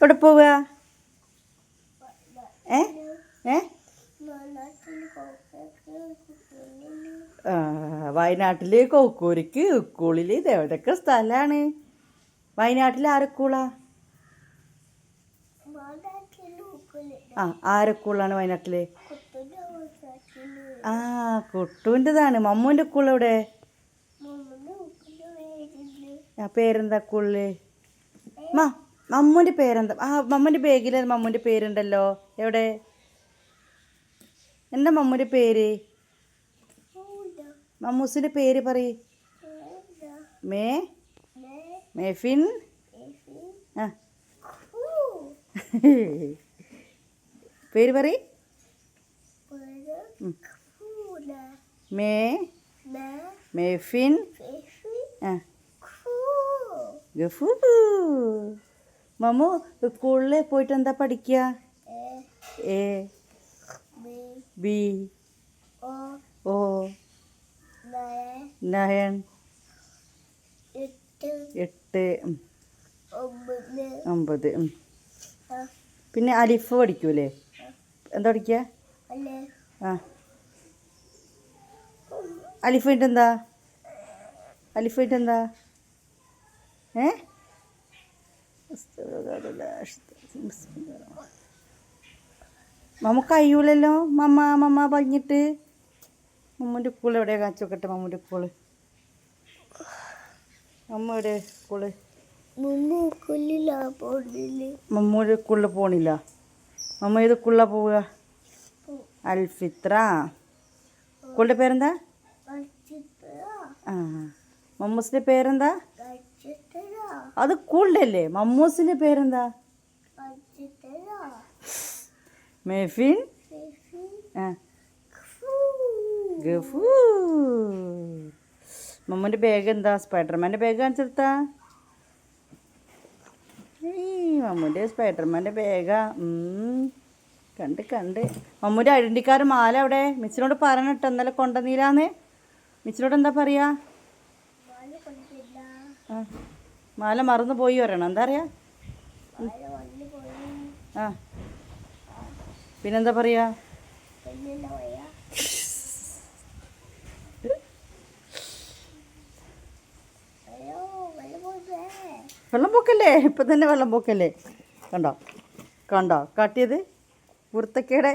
എവിടെ പോവുക? ഏ ഏ വയനാട്ടിൽ കൊക്കൂരിക്ക് ഉക്കൂളിൽ ഇത് എവിടെയൊക്കെ സ്ഥലമാണ്? വയനാട്ടിൽ ആരക്കൂളാ? ആരക്കൂളാണ് വയനാട്ടിൽ? കുട്ടുവിൻ്റെതാണ്. മമ്മൂൻ്റെ ഉക്കൂൾ എവിടെ? പേരെന്താ ഉക്കൂളില്? മമ്മൂൻ്റെ പേരെന്താ? മമ്മൂൻ്റെ ബേഗിൽ മമ്മൂൻ്റെ പേരുണ്ടല്ലോ. എവിടെ? എന്താ മമ്മൂൻ്റെ പേര്? മമ്മൂസിൻ്റെ പേര് പറയ്. മേഫിൻ. പേര് പറയ്. മേഫിൻ ഗഫൂ. മമ്മു സ്കൂളിൽ പോയിട്ട് എന്താ പഠിക്കുക? A B O 9 8 9. പിന്നെ അലിഫ് പഠിക്കൂലേ? എന്താ പഠിക്കുക? അലിഫായിട്ട് എന്താ? നമുക്ക് കഴിയൂലല്ലോ മമ്മ പറഞ്ഞിട്ട്. മമ്മൂൻ്റെ സ്കൂൾ എവിടെയാണ്? കാണിച്ചു നോക്കട്ടെ മമ്മൂൻ്റെ സ്കൂള്. മമ്മ എവിടെ സ്കൂള്? മമ്മൂൻ്റെ സ്കൂളിൽ പോണില്ല. മമ്മ ഏത് സ്കൂളിലാണ് പോവുക? അൽഫിത്ര. സ്കൂളിൻ്റെ പേരെന്താ? മമ്മൂസിൻ്റെ പേരെന്താ? അത് സ്കൂളിൻ്റെ അല്ലേ? മമ്മൂസിൻ്റെ പേരെന്താ? മേഫിൻ ഗഫൂ. മമ്മൂൻ്റെ ബാഗ് എന്താ? സ്പൈഡർമാൻ്റെ ബാഗ് കാണിച്ചെടുത്താ? മമ്മൂൻ്റെ സ്പൈഡർമാൻ്റെ ബാഗാ. കണ്ട് മമ്മൂൻ്റെ ഐഡൻറ്റി കാർഡ് മാല അവിടെ? മിസ്സിനോട് പറഞ്ഞിട്ട് ഇന്നലെ കൊണ്ടുവന്നില്ലാന്ന്. മിസ്സിനോട് എന്താ പറയാ? മാല മറന്നു പോയി പറയണം. എന്താ പറയാ? പിന്നെന്താ പറയാ? വെള്ളം പൊക്കല്ലേ? ഇപ്പം തന്നെ വെള്ളം പൊക്കല്ലേ? കണ്ടോ കാട്ടിയത്? വൃത്തക്കേടെ.